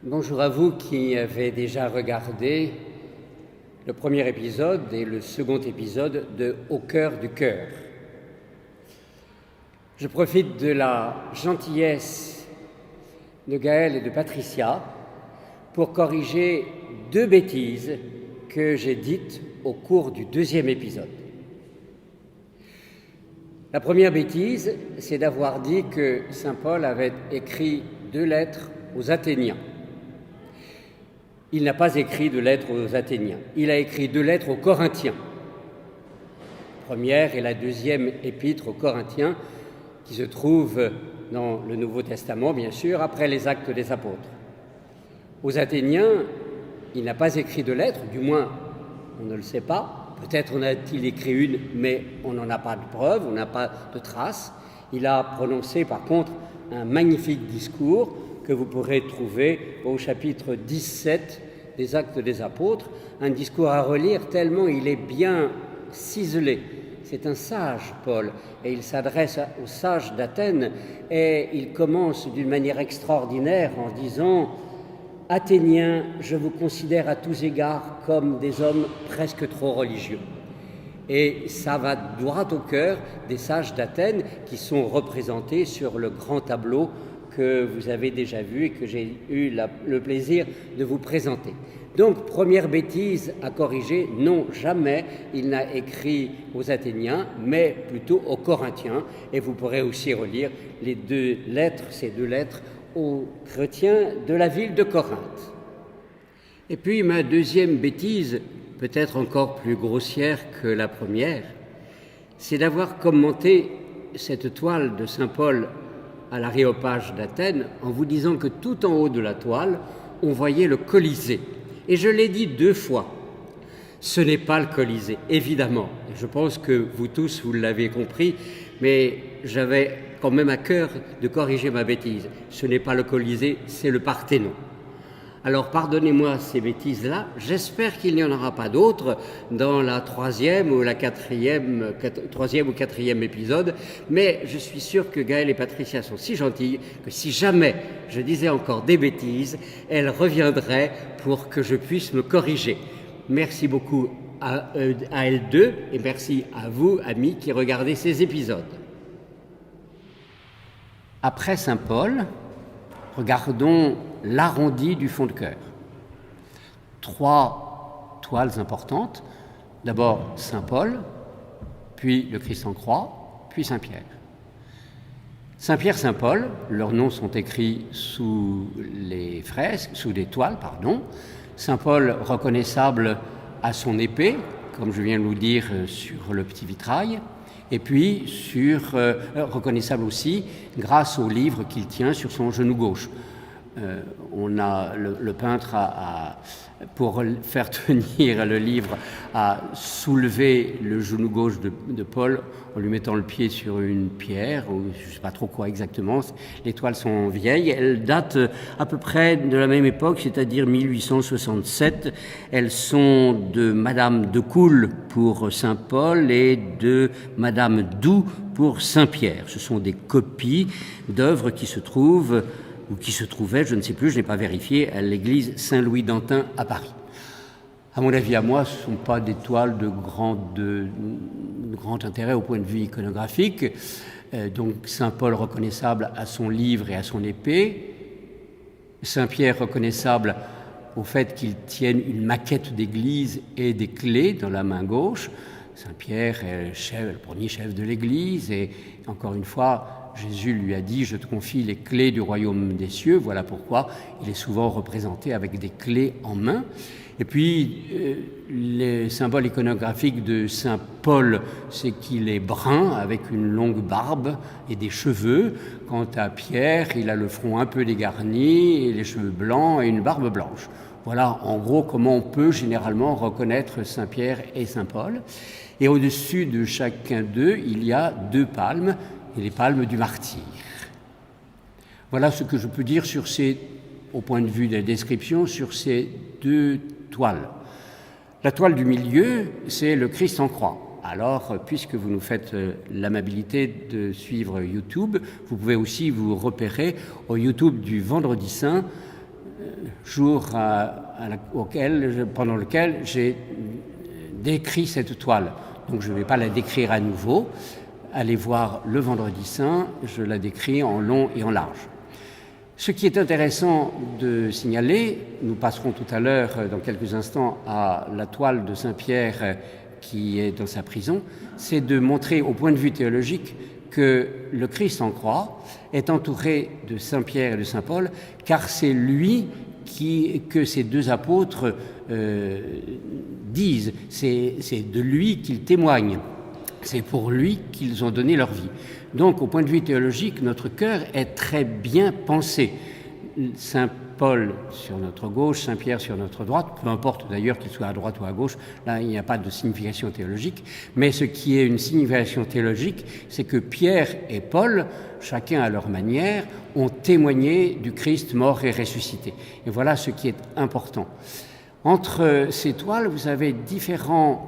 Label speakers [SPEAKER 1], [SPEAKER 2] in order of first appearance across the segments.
[SPEAKER 1] Bonjour à vous qui avez déjà regardé le premier épisode et le second épisode de Au cœur du cœur. Je profite de la gentillesse de Gaël et de Patricia pour corriger deux bêtises que j'ai dites au cours du deuxième épisode. La première bêtise, c'est d'avoir dit que saint Paul avait écrit 2 lettres aux Athéniens. Il n'a pas écrit de lettres aux Athéniens, il a écrit 2 lettres aux Corinthiens. La première et la deuxième épître aux Corinthiens, qui se trouvent dans le Nouveau Testament, bien sûr, après les Actes des Apôtres. Aux Athéniens, il n'a pas écrit de lettres, du moins, on ne le sait pas. Peut-être en a-t-il écrit une, mais on n'en a pas de preuve, on n'a pas de traces. Il a prononcé, par contre, un magnifique discours que vous pourrez trouver au chapitre 17 des Actes des Apôtres, un discours à relire tellement il est bien ciselé. C'est un sage, Paul, et il s'adresse aux sages d'Athènes, et il commence d'une manière extraordinaire en disant « Athéniens, je vous considère à tous égards comme des hommes presque trop religieux ». Et ça va droit au cœur des sages d'Athènes qui sont représentés sur le grand tableau que vous avez déjà vu et que j'ai eu le plaisir de vous présenter. Donc, première bêtise à corriger, non, jamais il n'a écrit aux Athéniens, mais plutôt aux Corinthiens. Et vous pourrez aussi relire ces 2 lettres aux chrétiens de la ville de Corinthe. Et puis, ma deuxième bêtise, peut-être encore plus grossière que la première, c'est d'avoir commenté cette toile de saint Paul à l'Aréopage d'Athènes en vous disant que tout en haut de la toile, on voyait le Colisée. Et je l'ai dit 2 fois, ce n'est pas le Colisée, évidemment. Je pense que vous tous, vous l'avez compris, mais j'avais quand même à cœur de corriger ma bêtise. Ce n'est pas le Colisée, c'est le Parthénon. Alors pardonnez-moi ces bêtises-là, j'espère qu'il n'y en aura pas d'autres dans la troisième ou quatrième épisode, mais je suis sûr que Gaël et Patricia sont si gentilles que si jamais je disais encore des bêtises, elles reviendraient pour que je puisse me corriger. Merci beaucoup à elles deux et merci à vous, amis, qui regardez ces épisodes. Après saint Paul, regardons l'arrondi du fond de cœur. 3 toiles importantes. D'abord saint Paul, puis le Christ en croix, puis saint Pierre. Saint Pierre, saint Paul, leurs noms sont écrits sous les fresques, sous des toiles, pardon. Saint Paul reconnaissable à son épée, comme je viens de vous dire sur le petit vitrail, et puis reconnaissable aussi grâce au livre qu'il tient sur son genou gauche. On a le peintre pour faire tenir le livre a soulevé le genou gauche de Paul en lui mettant le pied sur une pierre, ou je ne sais pas trop quoi exactement. Les toiles sont vieilles, elles datent à peu près de la même époque, c'est-à-dire 1867. Elles sont de Madame de Coul pour saint Paul et de Madame Doux pour saint Pierre. Ce sont des copies d'œuvres qui se trouvent ou qui se trouvait, je ne sais plus, je n'ai pas vérifié, à l'église Saint-Louis d'Antin à Paris. À mon avis, à moi, ce ne sont pas des toiles de grand intérêt au point de vue iconographique. Donc saint Paul reconnaissable à son livre et à son épée, saint Pierre reconnaissable au fait qu'il tienne une maquette d'église et des clés dans la main gauche. Saint Pierre est le premier chef de l'église et encore une fois, Jésus lui a dit « Je te confie les clés du royaume des cieux ». Voilà pourquoi il est souvent représenté avec des clés en main. Et puis, les symboles iconographiques de saint Paul, c'est qu'il est brun avec une longue barbe et des cheveux. Quant à Pierre, il a le front un peu dégarni, et les cheveux blancs et une barbe blanche. Voilà en gros comment on peut généralement reconnaître saint Pierre et saint Paul. Et au-dessus de chacun d'eux, il y a 2 palmes, et les palmes du martyr. Voilà ce que je peux dire au point de vue des descriptions, sur ces 2 toiles. La toile du milieu, c'est le Christ en croix. Alors, puisque vous nous faites l'amabilité de suivre YouTube, vous pouvez aussi vous repérer au YouTube du Vendredi Saint jour pendant lequel j'ai décrit cette toile. Donc je ne vais pas la décrire à nouveau. Allez voir le Vendredi Saint, je la décris en long et en large. Ce qui est intéressant de signaler, nous passerons tout à l'heure, dans quelques instants, à la toile de Saint-Pierre qui est dans sa prison, c'est de montrer au point de vue théologique que le Christ en croix est entouré de Saint-Pierre et de Saint-Paul, car c'est lui que ces deux apôtres disent, c'est de lui qu'ils témoignent, c'est pour lui qu'ils ont donné leur vie. Donc, au point de vue théologique, notre cœur est très bien pensé. Saint-Paul sur notre gauche, Saint-Pierre sur notre droite, peu importe d'ailleurs qu'il soit à droite ou à gauche, là il n'y a pas de signification théologique, mais ce qui est une signification théologique, c'est que Pierre et Paul, chacun à leur manière, ont témoigné du Christ mort et ressuscité. Et voilà ce qui est important. Entre ces toiles, vous avez différents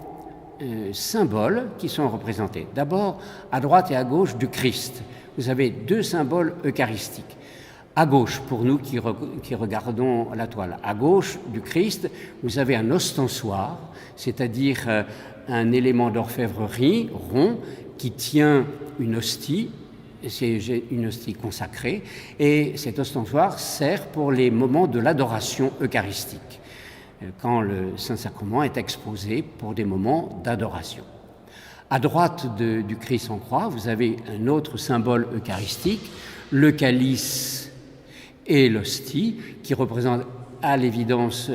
[SPEAKER 1] symboles qui sont représentés. D'abord, à droite et à gauche du Christ, vous avez deux symboles eucharistiques. À gauche, pour nous qui regardons la toile, à gauche du Christ, vous avez un ostensoir, c'est-à-dire un élément d'orfèvrerie rond qui tient une hostie, c'est une hostie consacrée, et cet ostensoir sert pour les moments de l'adoration eucharistique, quand le Saint-Sacrement est exposé pour des moments d'adoration. À droite du Christ en croix, vous avez un autre symbole eucharistique, le calice et l'hostie, qui représentent à l'évidence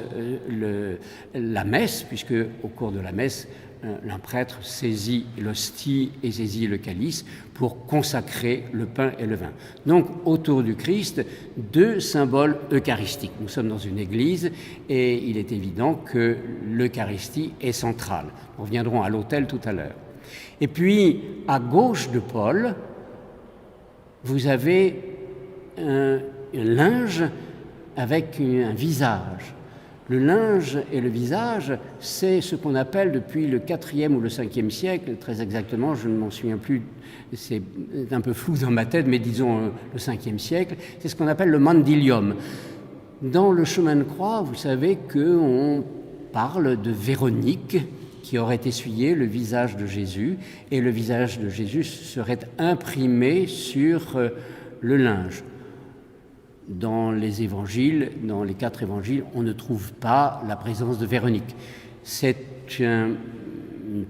[SPEAKER 1] la messe, puisque au cours de la messe, un prêtre saisit l'hostie et saisit le calice pour consacrer le pain et le vin. Donc, autour du Christ, deux symboles eucharistiques. Nous sommes dans une église et il est évident que l'Eucharistie est centrale. Nous reviendrons à l'autel tout à l'heure. Et puis, à gauche de Paul, vous avez un linge avec un visage. Le linge et le visage, c'est ce qu'on appelle depuis le IVe ou le Ve siècle, très exactement, je ne m'en souviens plus, c'est un peu flou dans ma tête, mais disons le Ve siècle, c'est ce qu'on appelle le mandylium. Dans le chemin de croix, vous savez qu'on parle de Véronique qui aurait essuyé le visage de Jésus, et le visage de Jésus serait imprimé sur le linge. Dans les évangiles, dans les 4 évangiles, on ne trouve pas la présence de Véronique. C'est une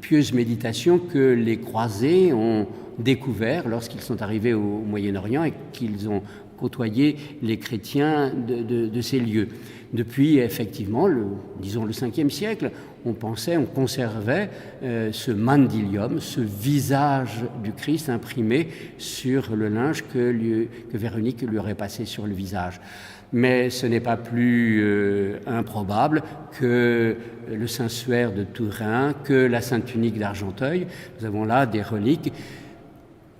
[SPEAKER 1] pieuse méditation que les croisés ont découvert lorsqu'ils sont arrivés au Moyen-Orient et qu'ils ont côtoyé les chrétiens de ces lieux. Depuis, effectivement, disons le 5e siècle, on conservait ce mandylium, ce visage du Christ imprimé sur le linge que Véronique lui aurait passé sur le visage. Mais ce n'est pas plus improbable que le Saint-Suaire de Turin, que la Sainte Tunique d'Argenteuil. Nous avons là des reliques.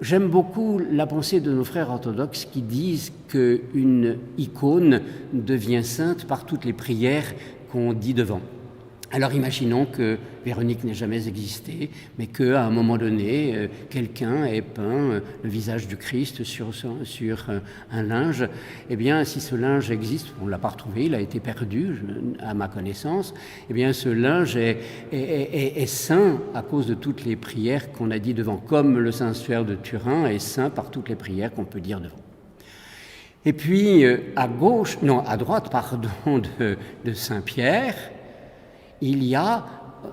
[SPEAKER 1] J'aime beaucoup la pensée de nos frères orthodoxes qui disent qu'une icône devient sainte par toutes les prières qu'on dit devant. Alors imaginons que Véronique n'ait jamais existé, mais qu'à un moment donné, quelqu'un ait peint le visage du Christ sur un linge. Eh bien, si ce linge existe, on ne l'a pas retrouvé, il a été perdu à ma connaissance, eh bien ce linge est saint à cause de toutes les prières qu'on a dit devant, comme le Saint-Suaire de Turin est saint par toutes les prières qu'on peut dire devant. Et puis, à droite de Saint-Pierre, il y a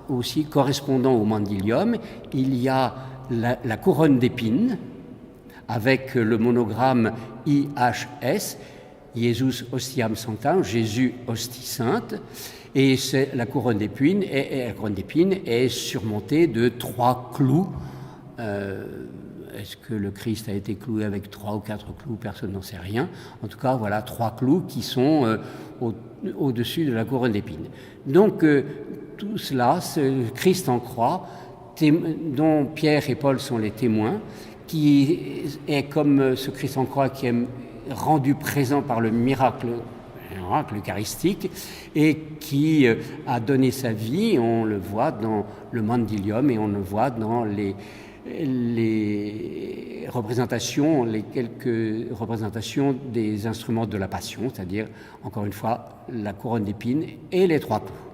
[SPEAKER 1] aussi, correspondant au mandylium, il y a la couronne d'épines avec le monogramme IHS, Jesus Hostiam Sanctam, Jésus Hostie Sainte, et la couronne d'épines est surmontée de 3 clous. Est-ce que le Christ a été cloué avec 3 ou 4 clous? Personne n'en sait rien. En tout cas, voilà 3 clous qui sont au-dessus de la couronne d'épines. Donc, tout cela, ce Christ en croix, dont Pierre et Paul sont les témoins, qui est comme ce Christ en croix qui est rendu présent par le miracle eucharistique et qui a donné sa vie. On le voit dans le mandylium et on le voit dans les représentations, les quelques représentations des instruments de la Passion, c'est-à-dire, encore une fois, la couronne d'épines et les trois coups.